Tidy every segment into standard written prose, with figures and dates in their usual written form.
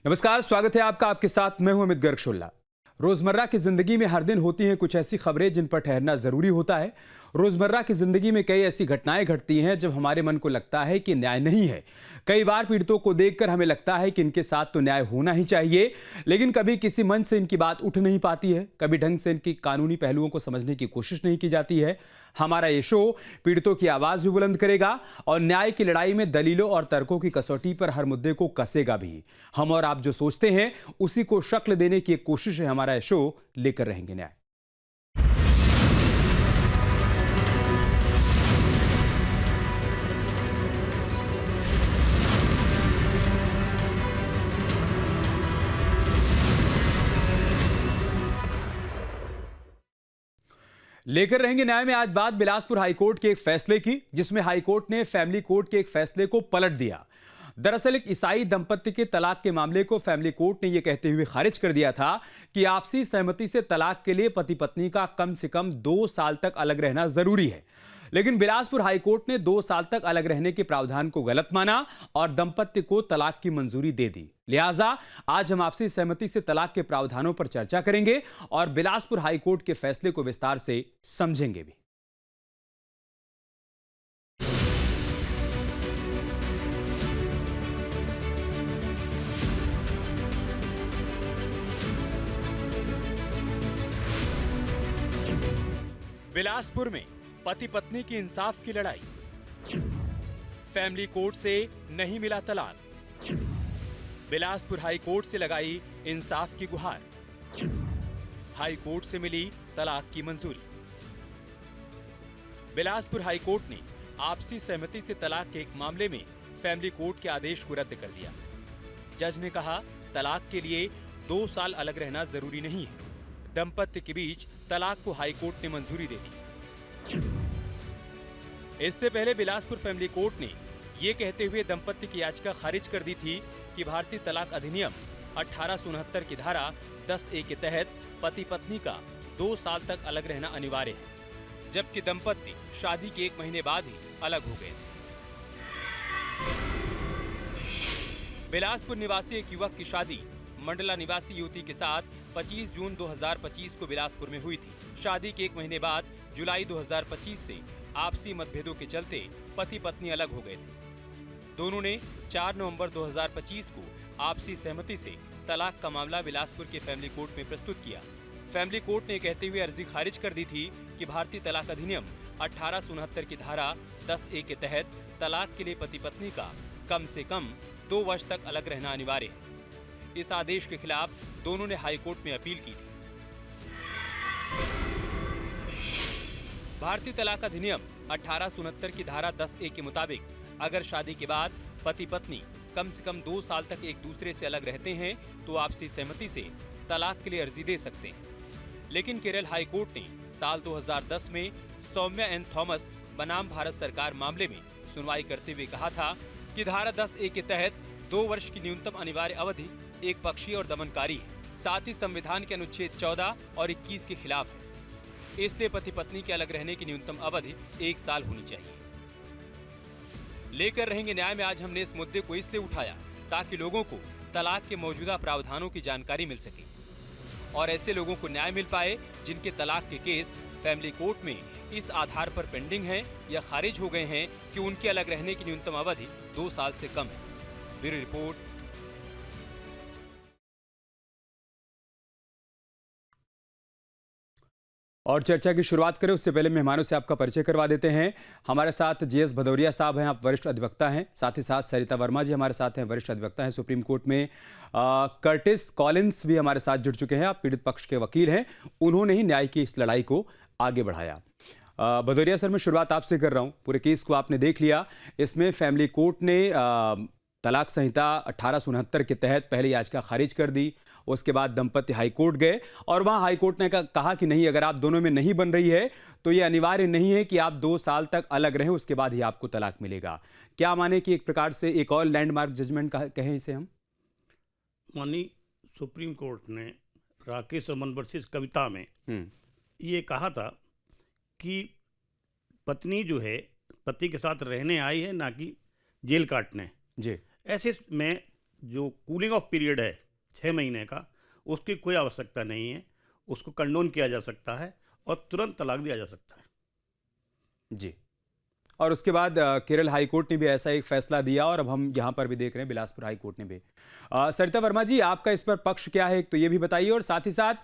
नमस्कार, स्वागत है आपका। आपके साथ मैं हूं अमित गर्गशुल्ला। रोजमर्रा की जिंदगी में हर दिन होती हैं कुछ ऐसी खबरें जिन पर ठहरना जरूरी होता है। रोजमर्रा की जिंदगी में कई ऐसी घटनाएं घटती हैं जब हमारे मन को लगता है कि न्याय नहीं है। कई बार पीड़ितों को देखकर हमें लगता है कि इनके साथ तो न्याय होना ही चाहिए, लेकिन कभी किसी मंच से इनकी बात उठ नहीं पाती है, कभी ढंग से इनकी कानूनी पहलुओं को समझने की कोशिश नहीं की जाती है। हमारा ये शो पीड़ितों की आवाज भी बुलंद करेगा और न्याय की लड़ाई में दलीलों और तर्कों की कसौटी पर हर मुद्दे को कसेगा भी। हम और आप जो सोचते हैं उसी को शक्ल देने की एक कोशिश है हमारा ये शो लेकर रहेंगे न्याय। लेकर रहेंगे न्याय में आज बात बिलासपुर हाईकोर्ट के एक फैसले की, जिसमें हाईकोर्ट ने फैमिली कोर्ट के एक फैसले को पलट दिया। दरअसल एक ईसाई दंपत्ति के तलाक के मामले को फैमिली कोर्ट ने यह कहते हुए खारिज कर दिया था कि आपसी सहमति से तलाक के लिए पति पत्नी का कम से कम 2 साल तक अलग रहना जरूरी है। लेकिन बिलासपुर हाईकोर्ट ने 2 साल तक अलग रहने के प्रावधान को गलत माना और दंपत्ति को तलाक की मंजूरी दे दी। लिहाजा आज हम आपसी सहमति से तलाक के प्रावधानों पर चर्चा करेंगे और बिलासपुर हाईकोर्ट के फैसले को विस्तार से समझेंगे भी। बिलासपुर में पति पत्नी की इंसाफ की लड़ाई। फैमिली कोर्ट से नहीं मिला तलाक। बिलासपुर हाई कोर्ट से लगाई इंसाफ की गुहार। हाई कोर्ट से मिली तलाक की मंजूरी। बिलासपुर हाई कोर्ट ने आपसी सहमति से तलाक के एक मामले में फैमिली कोर्ट के आदेश को रद्द कर दिया। जज ने कहा तलाक के लिए 2 साल अलग रहना जरूरी नहीं है। दंपत्ति के बीच तलाक को हाई कोर्ट ने मंजूरी दे दी। इससे पहले बिलासपुर फैमिली कोर्ट ने यह कहते हुए दंपत्ति की याचिका खारिज कर दी थी कि भारतीय तलाक अधिनियम 1869 की धारा 10A के तहत पति पत्नी का 2 साल तक अलग रहना अनिवार्य है, जबकि दंपत्ति शादी के 1 महीने बाद ही अलग हो गए थे। बिलासपुर निवासी एक युवक की शादी मंडला निवासी युवती के साथ 25 जून 2025 को बिलासपुर में हुई थी। शादी के 1 महीने बाद जुलाई 2025 से आपसी मतभेदों के चलते पति पत्नी अलग हो गए थे। दोनों ने 4 नवंबर 2025 को आपसी सहमति से तलाक का मामला बिलासपुर के फैमिली कोर्ट में प्रस्तुत किया। फैमिली कोर्ट ने कहते हुए अर्जी खारिज कर दी थी कि भारतीय तलाक अधिनियम 1869 की धारा 10A के तहत तलाक के लिए पति पत्नी का कम से कम 2 वर्ष तक अलग रहना अनिवार्य है। इस आदेश के खिलाफ दोनों ने हाई कोर्ट में अपील की थी। भारतीय तलाक अधिनियम 1869 की धारा 10A के मुताबिक अगर शादी के बाद पति पत्नी कम से कम 2 साल तक एक दूसरे से अलग रहते हैं तो आपसी सहमति से तलाक के लिए अर्जी दे सकते हैं। लेकिन केरल हाई कोर्ट ने साल 2010 में सौम्या एन थॉमस बनाम भारत सरकार मामले में सुनवाई करते हुए कहा था कि धारा 10A के तहत 2 वर्ष की न्यूनतम अनिवार्य अवधि एक पक्षीय और दमनकारी है, साथ ही संविधान के अनुच्छेद 14 और 21 के खिलाफ है। इसलिए पति पत्नी के अलग रहने की न्यूनतम अवधि 1 साल होनी चाहिए। लेकर रहेंगे न्याय में आज हमने इस मुद्दे को इसलिए उठाया ताकि लोगों को तलाक के मौजूदा प्रावधानों की जानकारी मिल सके और ऐसे लोगों को न्याय मिल पाए जिनके तलाक के केस फैमिली कोर्ट में इस आधार पर पेंडिंग हैं या खारिज हो गए हैं कि उनके अलग रहने की न्यूनतम अवधि 2 साल से कम है। Bureau report. और चर्चा की शुरुआत करें उससे पहले मेहमानों से आपका परिचय करवा देते हैं। हमारे साथ जीएस भदौरिया साहब हैं, आप वरिष्ठ अधिवक्ता हैं। साथ ही साथ सरिता वर्मा जी हमारे साथ हैं, वरिष्ठ अधिवक्ता हैं सुप्रीम कोर्ट में। कर्टिस कॉलिंस भी हमारे साथ जुड़ चुके हैं, आप पीड़ित पक्ष के वकील हैं। उन्होंने ही न्याय की इस लड़ाई को आगे बढ़ाया। भदौरिया सर, मैं शुरुआत आपसे कर रहा हूँ। पूरे केस को आपने देख लिया। इसमें फैमिली कोर्ट ने तलाक संहिता 1869 के तहत पहले याचिका खारिज कर दी। उसके बाद दंपति हाईकोर्ट गए और वहां हाईकोर्ट ने कहा कि नहीं, अगर आप दोनों में नहीं बन रही है तो यह अनिवार्य नहीं है कि आप 2 साल तक अलग रहें, उसके बाद ही आपको तलाक मिलेगा। क्या माने कि एक प्रकार से एक और लैंडमार्क जजमेंट कहें इसे हम? माननीय सुप्रीम कोर्ट ने राकेश रमन वर्सेस कविता में ये कहा था कि पत्नी जो है पति के साथ रहने आई है, ना कि जेल काटने। जी। ऐसे में जो कूलिंग ऑफ पीरियड है 6 महीने का, उसकी कोई आवश्यकता नहीं है। उसको कंडोन किया जा सकता है और तुरंत तलाक दिया जा सकता है। जी। और उसके बाद केरल हाई कोर्ट ने भी ऐसा एक फैसला दिया और अब हम यहाँ पर भी देख रहे हैं बिलासपुर हाई कोर्ट ने भी। सरिता वर्मा जी, आपका इस पर पक्ष क्या है, एक तो ये भी बताइए, और साथ ही साथ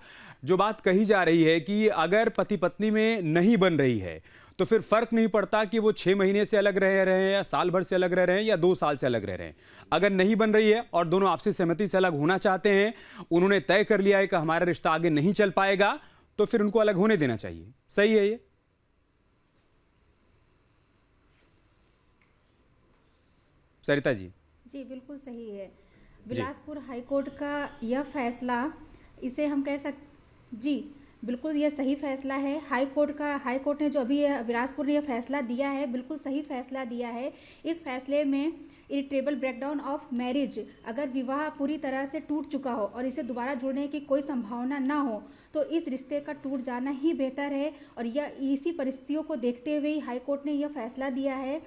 जो बात कही जा रही है कि अगर पति पत्नी में नहीं बन रही है तो फिर फर्क नहीं पड़ता कि वो 6 महीने से अलग रह रहे हैं या साल भर से अलग रह रहे हैं या 2 साल से अलग रह रहे हैं। अगर नहीं बन रही है और दोनों आपसी सहमति से अलग होना चाहते हैं, उन्होंने तय कर लिया है कि हमारा रिश्ता आगे नहीं चल पाएगा, तो फिर उनको अलग होने देना चाहिए। सही है ये? सरिता जी। जी बिल्कुल सही है। जी। बिलासपुर हाई कोर्ट का यह फैसला, इसे हम कह सक जी बिल्कुल यह सही फैसला है। हाई कोर्ट ने जो अभी बिलासपुर ने यह फैसला दिया है, बिल्कुल सही फैसला दिया है। इस फैसले में इरिट्रेबल ब्रेकडाउन ऑफ मैरिज, अगर विवाह पूरी तरह से टूट चुका हो और इसे दोबारा जुड़ने की कोई संभावना ना हो तो इस रिश्ते का टूट जाना ही बेहतर है। और यह इसी परिस्थितियों को देखते हुए हाई कोर्ट ने यह फैसला दिया है।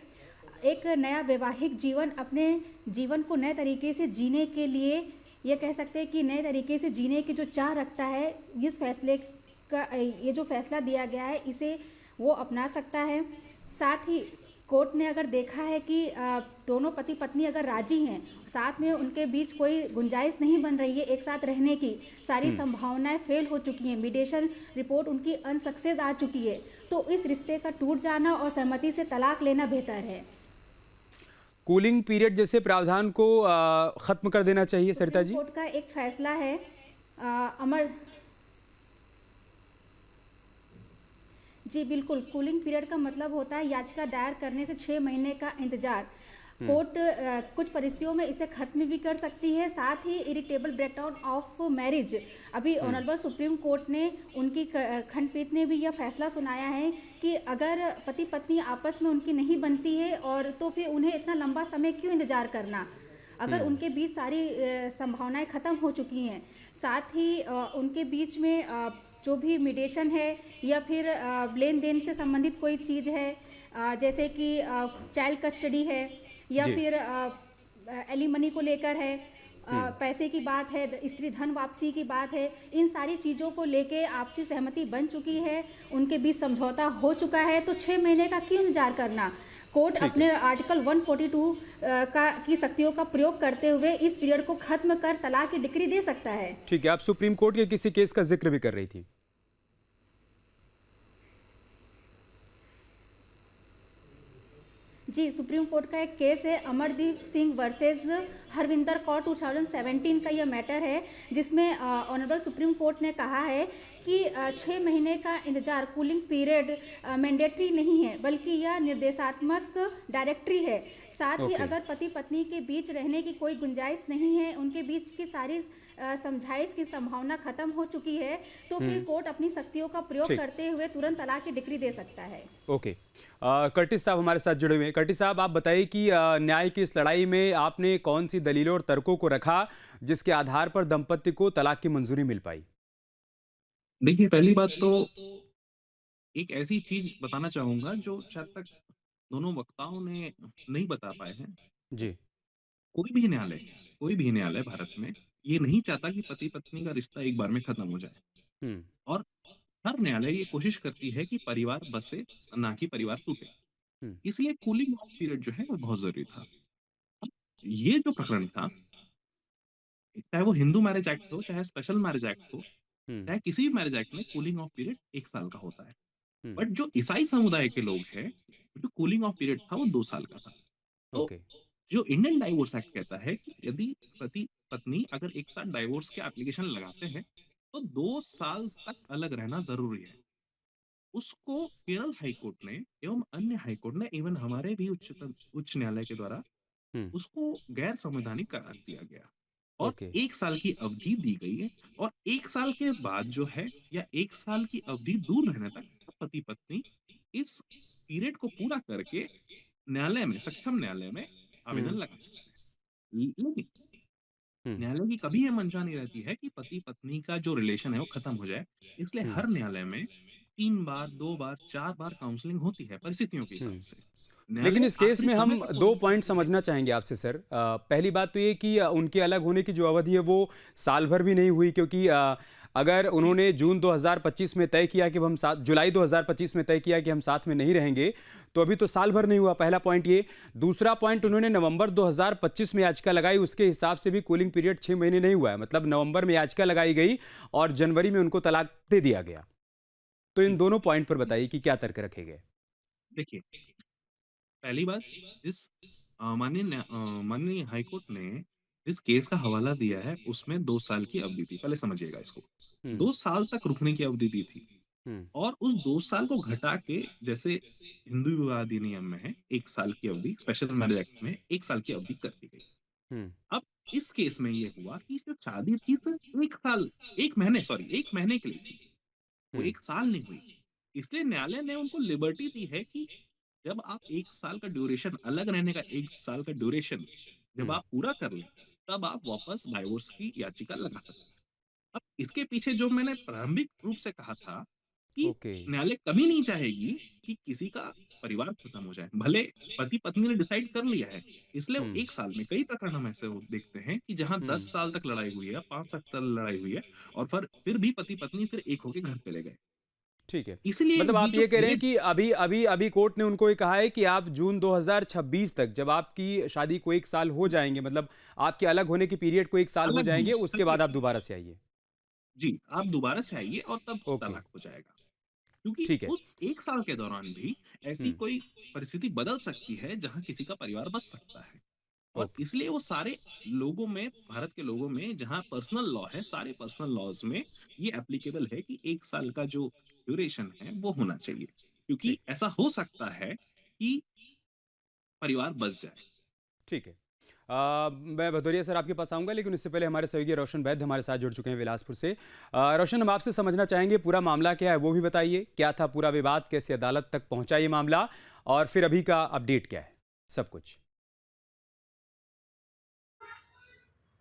एक नया वैवाहिक जीवन, अपने जीवन को नए तरीके से जीने के लिए, ये कह सकते हैं कि नए तरीके से जीने की जो चाह रखता है, इस फैसले का ये जो फैसला दिया गया है इसे वो अपना सकता है। साथ ही कोर्ट ने अगर देखा है कि दोनों पति पत्नी अगर राजी हैं, साथ में उनके बीच कोई गुंजाइश नहीं बन रही है एक साथ रहने की, सारी संभावनाएं फेल हो चुकी हैं, मीडिएशन रिपोर्ट उनकी अनसक्सेस आ चुकी है, तो इस रिश्ते का टूट जाना और सहमति से तलाक लेना बेहतर है। कूलिंग पीरियड जैसे प्रावधान को खत्म कर देना चाहिए सरिता जी। सुप्रीम कोर्ट का एक फैसला है अमर जी बिल्कुल। कूलिंग पीरियड का मतलब होता है याचिका दायर करने से 6 महीने का इंतजार। कोर्ट कुछ परिस्थितियों में इसे खत्म भी कर सकती है। साथ ही इरिटेबल ब्रेकडाउन ऑफ मैरिज, अभी ऑनरेबल सुप्रीम कोर्ट ने उनकी खंडपीठ ने भी यह फैसला सुनाया है कि अगर पति पत्नी आपस में उनकी नहीं बनती है और तो फिर उन्हें इतना लंबा समय क्यों इंतजार करना, अगर उनके बीच सारी संभावनाएं खत्म हो चुकी हैं। साथ ही उनके बीच में जो भी मीडिएशन है या फिर लेन देन से संबंधित कोई चीज़ है, जैसे कि चाइल्ड कस्टडी है या फिर एलिमनी को लेकर है, पैसे की बात है, स्त्री धन वापसी की बात है, इन सारी चीज़ों को लेके आपसी सहमति बन चुकी है, उनके बीच समझौता हो चुका है, तो 6 महीने का क्यों इंतजार करना। कोर्ट अपने आर्टिकल 142 की शक्तियों का प्रयोग करते हुए इस पीरियड को खत्म कर तलाक की डिक्री दे सकता है। ठीक है, आप सुप्रीम कोर्ट के किसी केस का जिक्र भी कर रही थी। जी, सुप्रीम कोर्ट का एक केस है अमरदीप सिंह वर्सेस हरविंदर कौर 2017 का यह मैटर है, जिसमें ऑनरेबल सुप्रीम कोर्ट ने कहा है कि 6 महीने का इंतजार कूलिंग पीरियड मैंडेटरी नहीं है, बल्कि यह निर्देशात्मक डायरेक्टरी है। साथ ही अगर पति पत्नी के बीच रहने की कोई गुंजाइश नहीं है, उनके बीच की सारी समझाइश की संभावना खत्म हो चुकी है, तो फिर कोर्ट अपनी शक्तियों का प्रयोग करते हुए तुरंत तलाक की डिक्री दे सकता है। ओके, कर्टिस साहब हमारे साथ जुड़े हुए हैं। कर्टिस साहब, आप बताइए कि न्याय की इस लड़ाई में आपने कौन सी दलीलों और तर्कों को रखा जिसके आधार पर दंपति को तलाक की मंजूरी मिल पाई? देखिए, पहली बात तो एक ऐसी चीज बताना चाहूंगा जो शायद तक दोनों वक्ताओं ने नहीं बता पाए हैं। जी। कोई भी न्यायालय भारत में ये नहीं चाहता कि पति पत्नी का रिश्ता एक बार में खत्म हो जाए। हम्म। और हर न्यायालय ये कोशिश करती है कि परिवार बसे, ना कि परिवार टूटे। हम्म। इसलिए कूलिंग ऑफ पीरियड जो है वो बहुत जरूरी था। ये जो प्रकरण था, चाहे वो हिंदू मैरिज एक्ट हो, चाहे स्पेशल मैरिज एक्ट हो, हम्म। चाहे किसी भी मैरिज एक्ट में कूलिंग ऑफ पीरियड 1 साल का होता है। हम्म। बट जो ईसाई समुदाय के लोग हैं, जो कूलिंग ऑफ पीरियड था वो 2 साल का था। तो ओके। जो इंडियन डाइवोर्स एक्ट कहता है कि यदि पति पत्नी अगर एक साथ डाइवोर्स के एप्लीकेशन लगाते हैं तो 2 साल तक अलग रहना जरूरी है। उसको केरल हाई कोर्ट ने एवं अन्य हाई कोर्ट ने, इवन हमारे भी उच्च न्यायालय के द्वारा हम्म। उसको गैर संवैधानिक करार दिया गया और ओके। 1 साल की अवधि दी गई है। और 1 साल के बाद जो है, या 1 साल की अवधि दूर रहने तक पति पत्नी इस पीरियड को पूरा करके न्यायालय में, सक्षम न्यायालय में आवेदन हम्म। लगा सकते हैं। लेकिन हम्म। न्यायालय की कभी ये मंशा नहीं रहती है कि पति पत्नी का जो रिलेशन है वो खत्म हो जाए। इसलिए हम्म। हर न्यायालय में 3 बार, 2 बार, 4 बार काउंसलिंग होती है परिस्थितियों के हिसाब से। लेकिन न्यायालय इस केस आखिरी में समय हम तक 2 कोशिश पॉइंट करता है। समझना चाहेंगे आपसे सर। पहली बात तो ये कि उनके अलग होने की जो अवधि है वो साल भर भी नहीं हुई, क्योंकि अगर जी, उन्होंने जून 2025 में तय किया कि हम साथ, जुलाई 2025 में तय किया कि हम साथ में नहीं रहेंगे, तो अभी तो साल भर नहीं हुआ। पहला पॉइंट ये। दूसरा पॉइंट, उन्होंने नवंबर 2025 में याचिका लगाई, उसके हिसाब से भी कूलिंग पीरियड 6 महीने नहीं हुआ है। मतलब नवंबर में याचिका लगाई गई और जनवरी में उनको तलाक दे दिया गया। तो इन जी, दोनों पॉइंट पर जी। बताइए कि क्या तर्क रखे गए। देखिए, पहली बात, जिस माननीय हाईकोर्ट ने जिस केस का हवाला दिया है उसमें 2 साल की अवधि थी। पहले समझिएगा इसको। हम्म। 2 साल तक रुकने की अवधि दी थी हम्म। और उस 2 साल को घटा के, जैसे हिंदू विवाह अधिनियम में है 1 साल की अवधि, स्पेशल मैरिज एक्ट में 1 साल की अवधि कर दी गई। हम्म। अब इस केस में ये हुआ कि जो शादी थी सिर्फ 1 साल, 1 महीने, सॉरी 1 महीने के लिए थी। वो हम्म। 1 साल नहीं हुई। इसलिए न्यायालय ने उनको लिबर्टी दी है कि जब आप 1 साल का ड्यूरेशन, अलग रहने का 1 साल का ड्यूरेशन जब हम्म। आप पूरा कर लें, तब आप वापस डाइवोर्स की याचिका लगा सकते हैं। अब इसके पीछे जो मैंने प्रारंभिक रूप से कहा था कि ओके। न्यायालय कभी नहीं चाहेगी कि किसी का परिवार खत्म हो जाए। भले पति पत्नी ने डिसाइड कर लिया है, इसलिए वो हम्म। 1 साल में कई प्रकरण हम ऐसे वो देखते हैं कि जहाँ हम्म। 10 साल तक लड़ाई हुई है, 5 साल तक लड़ाई हुई है और फिर भी पति पत्नी फिर एक होके घर चले गए। ठीक है। इसलिए मतलब ये आप जो ये कह रहे हैं पीरियड, कि अभी अभी अभी कोर्ट ने उनको ये कहा है कि आप जून 2026 तक, जब आपकी शादी को 1 साल हो जाएंगे, मतलब आपके अलग होने की पीरियड को 1 साल हो अलग जाएंगे, होने उसके चलिए, बाद आप दोबारा से आइए। जी, आप दोबारा से आइए और तब ओके। तलाक हो जाएगा। क्योंकि ठीक है। उस 1 साल के दौरान भी ऐसी हम्म। कोई परिस्थिति बदल सकती है जहाँ किसी का परिवार बच सकता है। और ओके। इसलिए वो सारे लोगों में, भारत के लोगों में जहाँ पर्सनल लॉ है, सारे पर्सनल लॉज़ में ये एप्लीकेबल है कि 1 साल का जो ड्यूरेशन है वो होना चाहिए। क्योंकि ठीक। ऐसा हो सकता है कि परिवार बच जाए। ठीक है। मैं भदौरिया सर आपके पास आऊंगा, लेकिन इससे पहले हमारे सहयोगी रोशन वैद्य हमारे साथ जुड़ चुके हैं बिलासपुर से। रोशन, हम आपसे समझना चाहेंगे पूरा मामला क्या है वो भी बताइए। क्या था पूरा विवाद, कैसे अदालत तक पहुंचा ये मामला, और फिर अभी का अपडेट क्या है, सब कुछ।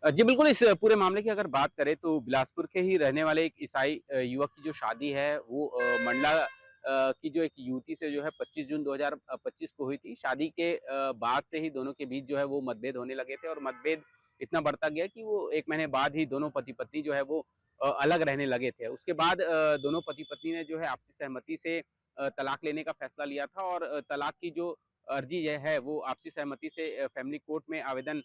जी बिल्कुल, इस पूरे मामले की अगर बात करें तो बिलासपुर के ही रहने वाले एक ईसाई युवक की जो शादी है वो मंडला की जो एक युवती से जो है 25 जून 2025 को हुई थी। शादी के बाद से ही दोनों के बीच जो है वो मतभेद होने लगे थे और मतभेद इतना बढ़ता गया कि वो 1 महीने बाद ही दोनों पति-पत्नी जो है वो अलग रहने लगे थे। उसके बाद दोनों पति-पत्नी ने जो है आपसी सहमति से तलाक लेने का फैसला लिया था और तलाक की जो अर्जी है वो आपसी सहमति से फैमिली कोर्ट में आवेदन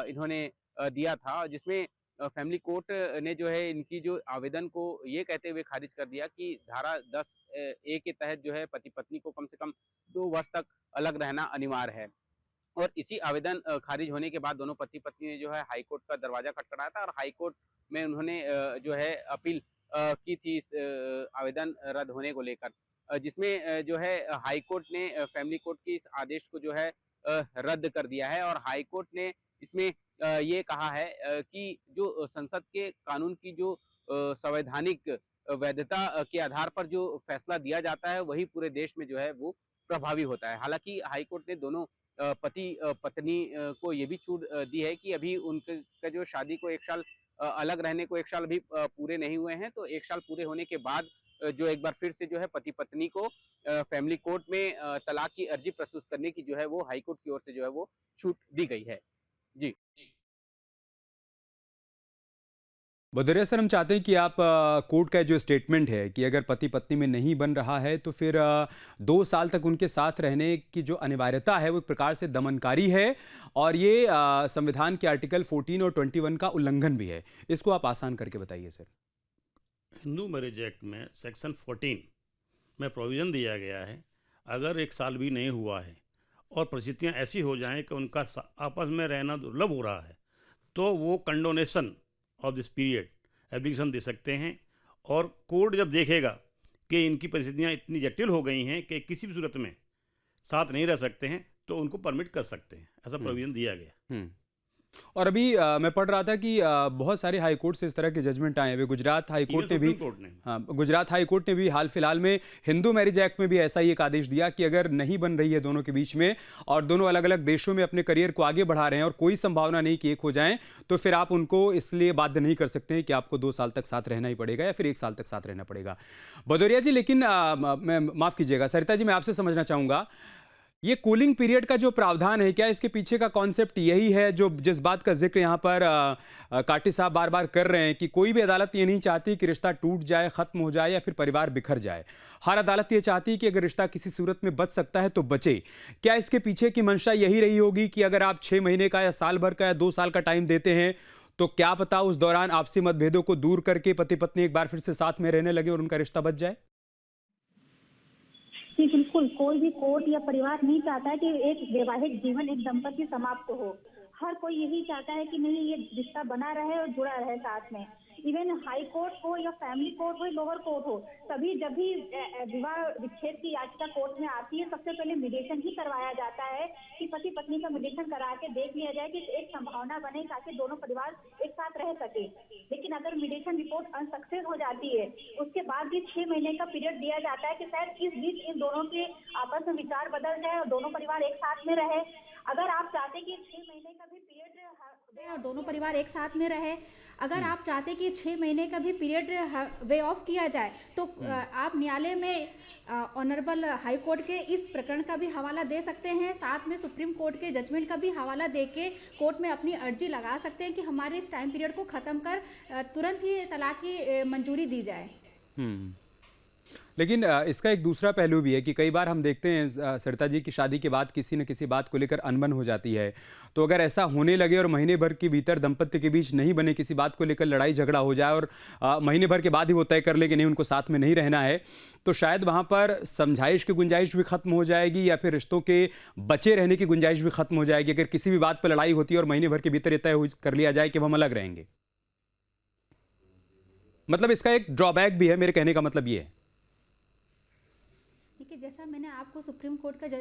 इन्होंने दिया था, जिसमें फैमिली कोर्ट ने जो है इनकी जो आवेदन को ये कहते हुए खारिज कर दिया कि धारा 10 ए के तहत जो है पति-पत्नी को कम से कम 2 वर्ष तक अलग रहना अनिवार्य है। और इसी आवेदन खारिज होने के बाद दोनों पति-पत्नी ने जो है हाई कोर्ट का दरवाजा खटखटाया था और हाई कोर्ट में उन्होंने जो है अपील की थी इस आवेदन रद्द होने को लेकर। जिसमें जो है हाई कोर्ट ने फैमिली कोर्ट के इस आदेश को जो है रद्द कर दिया है और हाई कोर्ट ने इसमें ये कहा है कि जो संसद के कानून की जो संवैधानिक वैधता के आधार पर जो फैसला दिया जाता है वही पूरे देश में जो है वो प्रभावी होता है। हालाँकि हाई कोर्ट ने दोनों पति पत्नी को ये भी छूट दी है कि अभी उनके का जो शादी को 1 साल अलग रहने को 1 साल अभी पूरे नहीं हुए हैं, तो 1 साल पूरे होने के बाद जो एक बार फिर से जो है पति-पत्नी को फैमिली कोर्ट में तलाक की अर्जी प्रस्तुत करने की जो है वो हाई कोर्ट की ओर से जो है वो छूट दी गई है। जी। भदौरिया सर, हम चाहते हैं कि आप कोर्ट का जो स्टेटमेंट है कि अगर पति पत्नी में नहीं बन रहा है तो फिर 2 साल तक उनके साथ रहने की जो अनिवार्यता है वो एक प्रकार से दमनकारी है, और ये संविधान के आर्टिकल 14 और 21 का उल्लंघन भी है। इसको आप आसान करके बताइए सर। हिंदू मैरिज एक्ट में सेक्शन 14 में प्रोविज़न दिया गया है, अगर 1 साल भी नहीं हुआ है और परिस्थितियां ऐसी हो जाएं कि उनका आपस में रहना दुर्लभ हो रहा है, तो वो condonation of this period application दे सकते हैं। और कोर्ट जब देखेगा कि इनकी परिस्थितियां इतनी जटिल हो गई हैं कि किसी भी सूरत में साथ नहीं रह सकते हैं, तो उनको परमिट कर सकते हैं। ऐसा हम्म। प्रोविज़न दिया गया। हम्म। और अभी मैं पढ़ रहा था कि बहुत सारे हाई कोर्ट से इस तरह के जजमेंट आए हैं। अभी गुजरात हाई इवन कोर्ट ने भी सुप्रीम कोर्ट ने हाँ, गुजरात हाई कोर्ट ने भी हाल फिलहाल में हिंदू मैरिज एक्ट में भी ऐसा ही एक आदेश दिया कि अगर नहीं बन रही है दोनों के बीच में और दोनों अलग अलग देशों में अपने करियर को आगे बढ़ा रहे हैं और कोई संभावना नहीं कि एक हो जाएं, तो फिर आप उनको इसलिए बाध्य नहीं कर सकते हैं कि आपको 2 साल तक साथ रहना ही पड़ेगा या फिर 1 साल तक साथ रहना पड़ेगा। भदौरिया जी, लेकिन मैं माफ़ कीजिएगा सरिता जी, मैं आपसे समझना चाहूँगा, ये कूलिंग पीरियड का जो प्रावधान है, क्या इसके पीछे का कॉन्सेप्ट यही है जो जिस बात का जिक्र यहाँ पर काटी साहब बार बार कर रहे हैं कि कोई भी अदालत ये नहीं चाहती कि रिश्ता टूट जाए, खत्म हो जाए या फिर परिवार बिखर जाए। हर अदालत ये चाहती है कि अगर रिश्ता किसी सूरत में बच सकता है तो बचे। क्या इसके पीछे की मंशा यही रही होगी कि अगर आप 6 महीने का या साल भर का या 2 साल का टाइम देते हैं तो क्या पता उस दौरान आपसी मतभेदों को दूर करके पति पत्नी एक बार फिर से साथ में रहने लगे और उनका रिश्ता बच जाए? जी बिल्कुल, कोई भी कोर्ट या परिवार नहीं चाहता है कि एक वैवाहिक जीवन, एक दंपति समाप्त हो। हर कोई यही चाहता है कि नहीं, ये रिश्ता बना रहे और जुड़ा रहे साथ में। इवन हाई कोर्ट हो या फैमिली कोर्ट हो, लोअर कोर्ट हो, सभी जब भी विवाह विच्छेद की याचिका कोर्ट में आती है, सबसे पहले मीडिएशन ही करवाया जाता है कि पति पत्नी का मीडिएशन करा के देख लिया जाए कि एक संभावना बने ताकि दोनों परिवार एक साथ रह सके। लेकिन अगर मीडिएशन रिपोर्ट अनसक्सेस हो जाती है, उसके बाद भी 6 महीने का पीरियड दिया जाता है कि शायद इस बीच इन दोनों के आपस में विचार बदल जाए और दोनों परिवार एक साथ में रहे। अगर आप चाहते कि 6 महीने का भी पीरियड और दोनों परिवार एक साथ में रहे, अगर आप चाहते कि 6 महीने का भी पीरियड वे ऑफ किया जाए, तो आप न्यायालय में ऑनरेबल हाई कोर्ट के इस प्रकरण का भी हवाला दे सकते हैं, साथ में सुप्रीम कोर्ट के जजमेंट का भी हवाला दे के कोर्ट में अपनी अर्जी लगा सकते हैं कि हमारे इस टाइम पीरियड को ख़त्म कर तुरंत ही तलाक की मंजूरी दी जाए। लेकिन इसका एक दूसरा पहलू भी है कि कई बार हम देखते हैं सरिता जी की शादी के बाद किसी न किसी बात को लेकर अनबन हो जाती है। तो अगर ऐसा होने लगे और महीने भर के भीतर दंपत्ति के बीच नहीं बने, किसी बात को लेकर लड़ाई झगड़ा हो जाए और महीने भर के बाद ही वो तय कर ले कि नहीं उनको साथ में नहीं रहना है, तो शायद वहाँ पर समझाइश की गुंजाइश भी खत्म हो जाएगी या फिर रिश्तों के बचे रहने की गुंजाइश भी खत्म हो जाएगी अगर किसी भी बात पर लड़ाई होती है और महीने भर के भीतर ये तय कर लिया जाए कि हम अलग रहेंगे। मतलब इसका एक ड्रॉबैक भी है, मेरे कहने का मतलब ये है। देखिए, जैसा मैंने आपको सुप्रीम कोर्ट का एक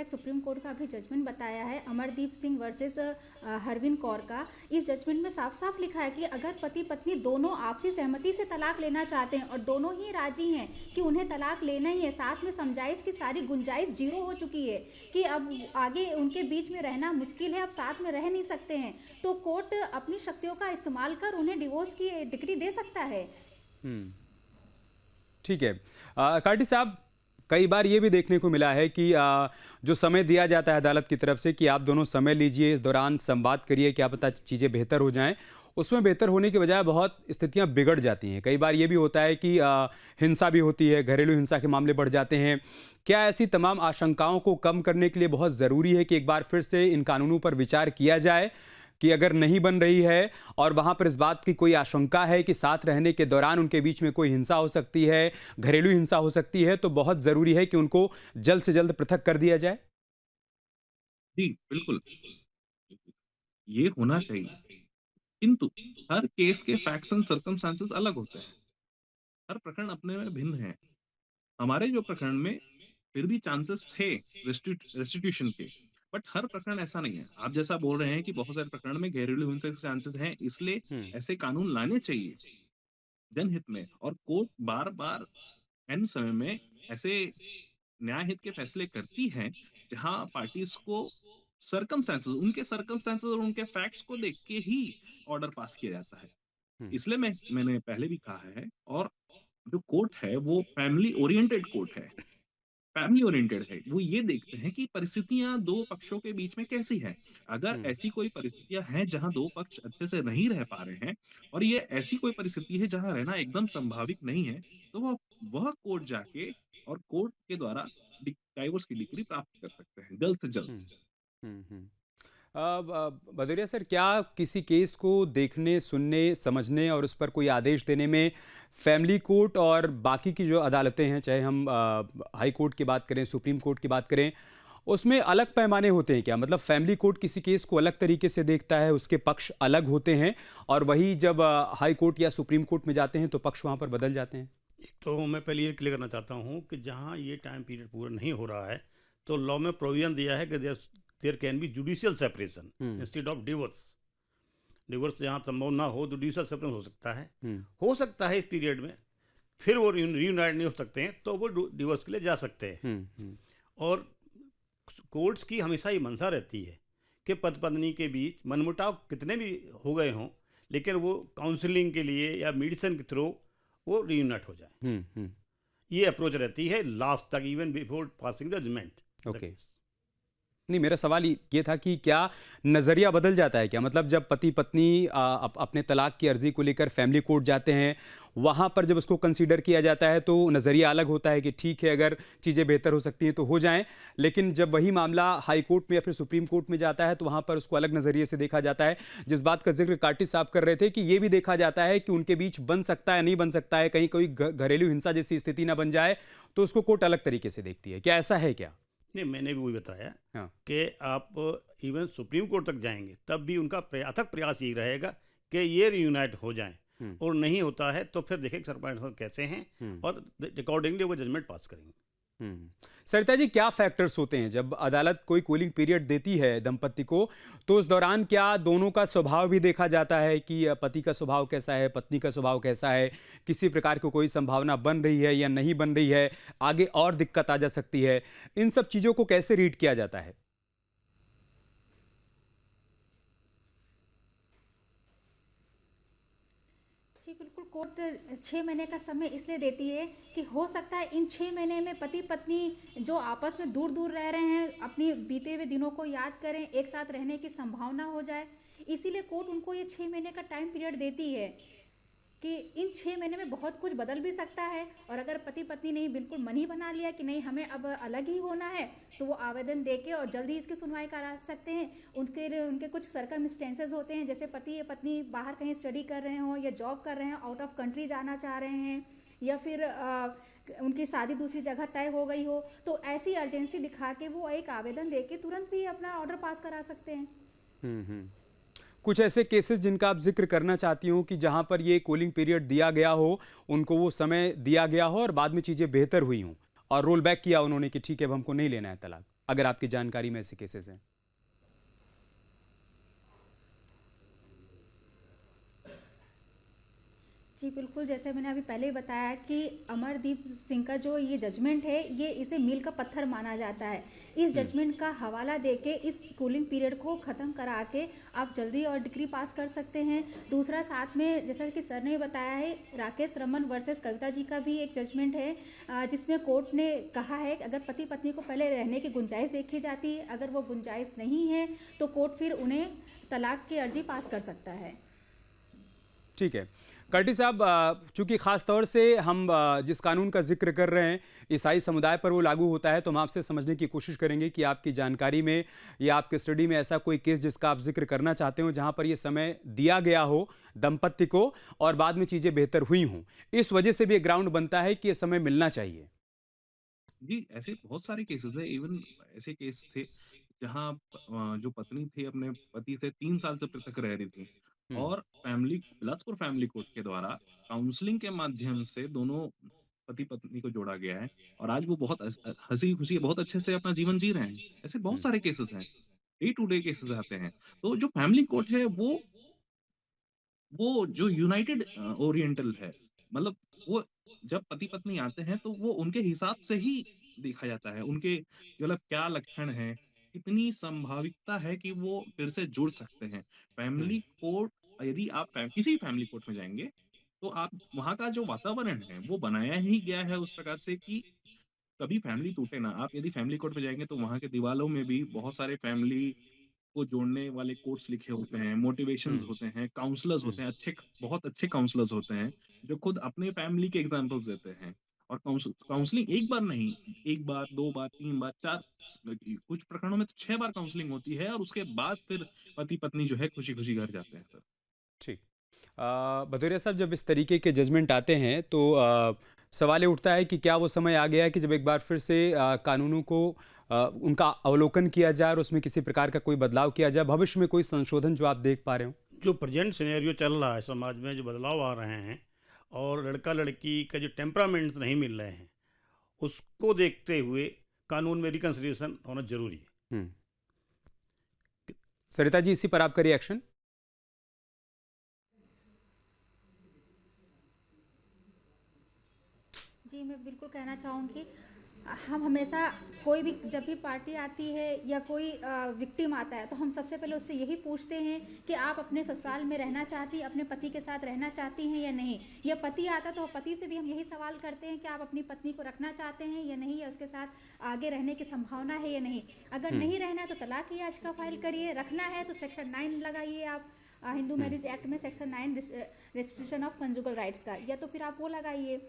सुप्रीम कोर्ट का अभी जजमेंट बताया है, अमरदीप सिंह वर्सेस हरविंद कौर का। इस जजमेंट में साफ साफ लिखा है कि अगर पति पत्नी दोनों आपसी सहमति से तलाक लेना चाहते हैं और दोनों ही राजी हैं कि उन्हें तलाक लेना ही है, साथ में समझाइश की सारी गुंजाइश जीरो हो चुकी है कि अब आगे उनके बीच में रहना मुश्किल है, अब साथ में रह नहीं सकते हैं, तो कोर्ट अपनी शक्तियों का इस्तेमाल कर उन्हें डिवोर्स की डिक्री दे सकता है। ठीक है। काटी साहब, कई बार ये भी देखने को मिला है कि जो समय दिया जाता है अदालत की तरफ से कि आप दोनों समय लीजिए, इस दौरान संवाद करिए, क्या पता चीज़ें बेहतर हो जाएं, उसमें बेहतर होने के बजाय बहुत स्थितियां बिगड़ जाती हैं। कई बार ये भी होता है कि हिंसा भी होती है, घरेलू हिंसा के मामले बढ़ जाते हैं। क्या ऐसी तमाम आशंकाओं को कम करने के लिए बहुत ज़रूरी है कि एक बार फिर से इन कानूनों पर विचार किया जाए कि अगर नहीं बन रही है और वहाँ पर इस बात की कोई आशंका है कि साथ रहने के दौरान उनके बीच में कोई हिंसा हो सकती है, घरेलू हिंसा हो सकती है, तो बहुत ज़रूरी है कि उनको जल्द से जल्द पृथक कर दिया जाए? जी, बिल्कुल। ये होना चाहिए। किंतु हर केस के फैक्ट्स एंड सर्कमस्टेंसेस अलग होते हैं। हर प्रकरण अपने में भिन्न है। हमारे जो प्रकरण में फिर भी चांसेस थे रेस्टिट्यूशन के, बट हर प्रकरण ऐसा नहीं है। आप जैसा बोल रहे हैं कि बहुत सारे प्रकरण में घरेलू हिंसा के चांसेस हैं, इसलिए ऐसे कानून लाने चाहिए जनहित में, और कोर्ट बार बार एन समय में ऐसे न्याय हित के फैसले करती है जहां पार्टीज को सर्कमस्टेंसेस और उनके फैक्ट्स को देख के ही ऑर्डर पास किया जाता है। इसलिए मैंने पहले भी कहा है, और जो कोर्ट है वो फैमिली ओरिएंटेड कोर्ट है। फैमिली ओरिएंटेड है, वो ये देखते हैं कि परिस्थितियां दो पक्षों के बीच में कैसी है। अगर ऐसी कोई परिस्थितियां हैं जहां दो पक्ष अच्छे से नहीं रह पा रहे हैं, और ये ऐसी कोई परिस्थिति है जहां रहना एकदम संभावित नहीं है, तो वह कोर्ट जाके और कोर्ट के द्वारा डाइवोर्स की डिग्री प्राप्त कर सकते हैं जल्द से जल्द। भदौरिया सर, क्या किसी केस को देखने, सुनने, समझने और उस पर कोई आदेश देने में फैमिली कोर्ट और बाकी की जो अदालतें हैं, चाहे हम हाई कोर्ट की बात करें, सुप्रीम कोर्ट की बात करें, उसमें अलग पैमाने होते हैं क्या? मतलब फैमिली कोर्ट किसी केस को अलग तरीके से देखता है, उसके पक्ष अलग होते हैं, और वही जब हाई कोर्ट या सुप्रीम कोर्ट में जाते हैं तो पक्ष वहाँ पर बदल जाते हैं? एक तो मैं पहले ये क्लियर करना चाहता हूँ कि जहाँ ये टाइम पीरियड पूरा नहीं हो रहा है, तो लॉ में प्रोविजन दिया है कि there can be judicial separation instead of divorce. Divorce जहाँ संभव ना हो तो जुडिशियल सेपरेशन हो सकता है इस पीरियड में, फिर वो रीयूनाइट नहीं हो सकते हैं तो वो डिवोर्स के लिए जा सकते हैं। और कोर्ट्स की हमेशा ये मंशा रहती है कि पति पत्नी के बीच मनमुटाव कितने भी हो गए हों, लेकिन वो काउंसलिंग के लिए या मेडिसिन के थ्रू वो रीयूनाइट हो जाए। ये अप्रोच रहती है लास्ट तक, even before passing the judgment. Okay, नहीं, मेरा सवाल ये था कि क्या नज़रिया बदल जाता है क्या? मतलब जब पति पत्नी अपने तलाक की अर्जी को लेकर फैमिली कोर्ट जाते हैं, वहाँ पर जब उसको कंसीडर किया जाता है तो नज़रिया अलग होता है कि ठीक है, अगर चीज़ें बेहतर हो सकती हैं तो हो जाएं, लेकिन जब वही मामला हाई कोर्ट में या फिर सुप्रीम कोर्ट में जाता है तो वहाँ पर उसको अलग नज़रिए से देखा जाता है। जिस बात का जिक्र कार्टी साहब कर रहे थे कि ये भी देखा जाता है कि उनके बीच बन सकता है नहीं बन सकता है, कहीं कोई घरेलू हिंसा जैसी स्थिति ना बन जाए, तो उसको कोर्ट अलग तरीके से देखती है। क्या ऐसा है क्या? नहीं, मैंने भी वही बताया हाँ। कि आप इवन सुप्रीम कोर्ट तक जाएंगे तब भी उनका अथक प्रयास यही रहेगा कि ये रीयूनाइट हो जाएं, और नहीं होता है तो फिर देखें सरपंच कैसे हैं और अकॉर्डिंगली वो जजमेंट पास करेंगे। सरिता जी, क्या फैक्टर्स होते हैं जब अदालत कोई कूलिंग पीरियड देती है दंपति को, तो उस दौरान क्या दोनों का स्वभाव भी देखा जाता है कि पति का स्वभाव कैसा है, पत्नी का स्वभाव कैसा है, किसी प्रकार की कोई संभावना बन रही है या नहीं बन रही है, आगे और दिक्कत आ जा सकती है, इन सब चीज़ों को कैसे रीड किया जाता है? जी बिल्कुल, कोर्ट 6 महीने का समय इसलिए देती है कि हो सकता है इन 6 महीने में पति पत्नी जो आपस में दूर दूर रह रहे हैं अपनी बीते हुए दिनों को याद करें, एक साथ रहने की संभावना हो जाए। इसीलिए कोर्ट उनको ये 6 महीने का टाइम पीरियड देती है कि इन 6 महीने में बहुत कुछ बदल भी सकता है, और अगर पति पत्नी ने बिल्कुल मन ही बना लिया कि नहीं हमें अब अलग ही होना है, तो वो आवेदन देके और जल्दी इसकी सुनवाई करा सकते हैं। उनके कुछ सर्कमस्टेंसेस होते हैं, जैसे पति या पत्नी बाहर कहीं स्टडी कर रहे हों या जॉब कर रहे हैं, आउट ऑफ कंट्री जाना चाह रहे हैं, या फिर उनकी शादी दूसरी जगह तय हो गई हो, तो ऐसी अर्जेंसी दिखा के वो एक आवेदन देके तुरंत भी अपना ऑर्डर पास करा सकते हैं। कुछ ऐसे केसेस जिनका आप जिक्र करना चाहती हो कि जहां पर ये कूलिंग पीरियड दिया गया हो, उनको वो समय दिया गया हो और बाद में चीज़ें बेहतर हुई हों और रोल बैक किया उन्होंने कि ठीक है अब हमको नहीं लेना है तलाक, अगर आपकी जानकारी में ऐसे केसेस हैं? जी बिल्कुल, जैसे मैंने अभी पहले ही बताया कि अमरदीप सिंह का जो ये जजमेंट है, ये इसे मील का पत्थर माना जाता है। इस जजमेंट का हवाला देके इस कूलिंग पीरियड को ख़त्म करा के आप जल्दी और डिग्री पास कर सकते हैं। दूसरा, साथ में जैसा कि सर ने बताया है, राकेश रमन वर्सेस कविता जी का भी एक जजमेंट है जिसमें कोर्ट ने कहा है कि अगर पति पत्नी को पहले रहने की गुंजाइश देखी जाती है, अगर वो गुंजाइश नहीं है तो कोर्ट फिर उन्हें तलाक की अर्जी पास कर सकता है। ठीक है कर्टी साहब, चूंकि ख़ास तौर से हम जिस कानून का जिक्र कर रहे हैं ईसाई समुदाय पर वो लागू होता है, तो हम आपसे समझने की कोशिश करेंगे कि आपकी जानकारी में या आपके स्टडी में ऐसा कोई केस जिसका आप जिक्र करना चाहते हो जहां पर ये समय दिया गया हो दंपत्ति को और बाद में चीज़ें बेहतर हुई हों, इस वजह से भी एक ग्राउंड बनता है कि ये समय मिलना चाहिए। जी, ऐसे बहुत सारे केसेस है। इवन ऐसे केस थे जहाँ जो पत्नी थी अपने पति से 3 साल से पृथक रह रही थी, और बिलासपुर फैमिली कोर्ट के द्वारा काउंसलिंग के माध्यम से दोनों पति पत्नी को जोड़ा गया है, और आज वो बहुत हंसी खुशी बहुत अच्छे से अपना जीवन जी रहे हैं। ऐसे बहुत सारे केसेस हैं, डे टू डे केसेस आते हैं। तो जो फैमिली कोर्ट है वो जो यूनाइटेड ओरिएंटल है, मतलब वो जब पति पत्नी आते हैं तो वो उनके हिसाब से ही देखा जाता है, उनके मतलब क्या लक्षण है, कितनी संभाविकता है कि वो फिर से जुड़ सकते हैं। फैमिली कोर्ट, यदि आप किसी फैमिली कोर्ट में जाएंगे तो आप वहाँ का जो वातावरण है वो बनाया ही गया है उस प्रकार से कि कभी फैमिली टूटे ना। आप यदि फैमिली कोर्ट में जाएंगे तो वहाँ के दीवारों में भी बहुत सारे फैमिली को जोड़ने वाले कोट्स लिखे होते हैं, मोटिवेशंस होते हैं, काउंसलर्स होते हैं, बहुत अच्छे काउंसलर्स होते हैं, जो खुद अपने फैमिली के एग्जांपल्स देते हैं। और काउंसलिंग एक बार नहीं, 1 बार, 2 बार, 3 बार, 4, कुछ प्रकरणों में तो 6 बार काउंसलिंग होती है, और उसके बाद फिर पति-पत्नी जो है खुशी-खुशी घर जाते हैं सर। ठीक। भदौरिया साहब, जब इस तरीके के जजमेंट आते हैं तो सवाल ये उठता है कि क्या वो समय आ गया है कि जब एक बार फिर से कानूनों को उनका अवलोकन किया जाए और उसमें किसी प्रकार का कोई बदलाव किया जाए, भविष्य में कोई संशोधन जो आप देख पा रहे हो? जो प्रेजेंट सिनेरियो चल रहा है समाज में, जो बदलाव आ रहे हैं और लड़का लड़की का जो टेम्परामेंट्स नहीं मिल रहे हैं, उसको देखते हुए कानून में रिकन्सिलिएशन होना जरूरी है। सरिता जी, इसी पर आपका रिएक्शन। जी, मैं बिल्कुल कहना चाहूँगी, हम हमेशा कोई भी जब भी पार्टी आती है या कोई विक्टिम आता है तो हम सबसे पहले उससे यही पूछते हैं कि आप अपने ससुराल में रहना चाहती, अपने पति के साथ रहना चाहती हैं या नहीं। या पति आता तो पति से भी हम यही सवाल करते हैं कि आप अपनी पत्नी को रखना चाहते हैं या नहीं, या उसके साथ आगे रहने की संभावना है या नहीं। अगर नहीं रहना है तो तलाक की याचिका फाइल करिए, रखना है तो सेक्शन 9 लगाइए आप हिंदू मैरिज एक्ट में, section 9 restriction of conjugal rights का, या तो फिर आप वो लगाइए।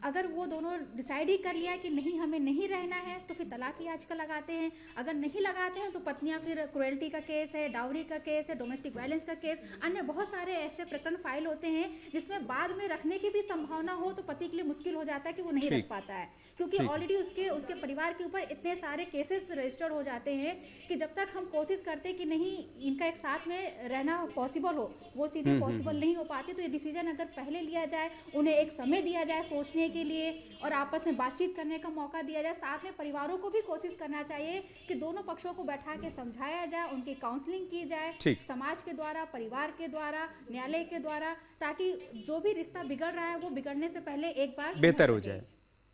अगर वो दोनों डिसाइड ही कर लिया कि नहीं हमें नहीं रहना है तो फिर तलाक की याचिका लगाते हैं। अगर नहीं लगाते हैं तो पत्नियां फिर क्रुएल्टी का केस है, डाउरी का केस है, डोमेस्टिक वायलेंस का केस, अन्य बहुत सारे ऐसे प्रकरण फाइल होते हैं जिसमें बाद में रखने की भी संभावना हो तो पति के लिए मुश्किल हो जाता है कि वो नहीं रख पाता है, क्योंकि ऑलरेडी उसके परिवार के ऊपर इतने सारे केसेस रजिस्टर्ड हो जाते हैं कि जब तक हम कोशिश करते कि नहीं इनका एक साथ में रहना पॉसिबल हो, वो चीज़ें पॉसिबल नहीं हो पाती। तो ये डिसीजन अगर पहले लिया जाए, उन्हें एक समय दिया जाए सोचने के लिए और आपस में बातचीत करने का मौका दिया जाए, साथ में परिवारों को भी कोशिश करना चाहिए कि दोनों पक्षों को बैठा के समझाया जाए, उनकी काउंसलिंग की जाए समाज के द्वारा, परिवार के द्वारा, न्यायालय के द्वारा, ताकि जो भी रिश्ता बिगड़ रहा है वो बिगड़ने से पहले एक बार बेहतर हो जाए।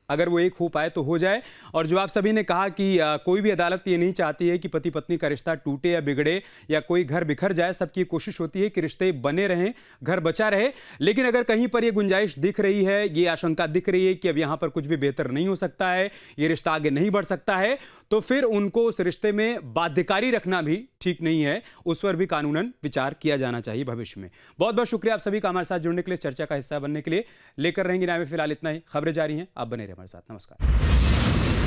अगर वो एक हो पाए तो हो जाए। और जो आप सभी ने कहा कि कोई भी अदालत ये नहीं चाहती है कि पति पत्नी का रिश्ता टूटे या बिगड़े या कोई घर बिखर जाए, सबकी कोशिश होती है कि रिश्ते बने रहें, घर बचा रहे। लेकिन अगर कहीं पर ये गुंजाइश दिख रही है, ये आशंका दिख रही है कि अब यहाँ पर कुछ भी बेहतर नहीं हो सकता है, ये रिश्ता आगे नहीं बढ़ सकता है, तो फिर उनको उस रिश्ते में बाध्यकारी रखना भी ठीक नहीं है, उस पर भी कानूनन विचार किया जाना चाहिए भविष्य में। बहुत बहुत शुक्रिया आप सभी का हमारे साथ जुड़ने के लिए, चर्चा का हिस्सा बनने के लिए। लेकर रहेंगे न्याय में फिलहाल इतना ही, खबरें जारी हैं, आप बने रहिए हमारे साथ। नमस्कार।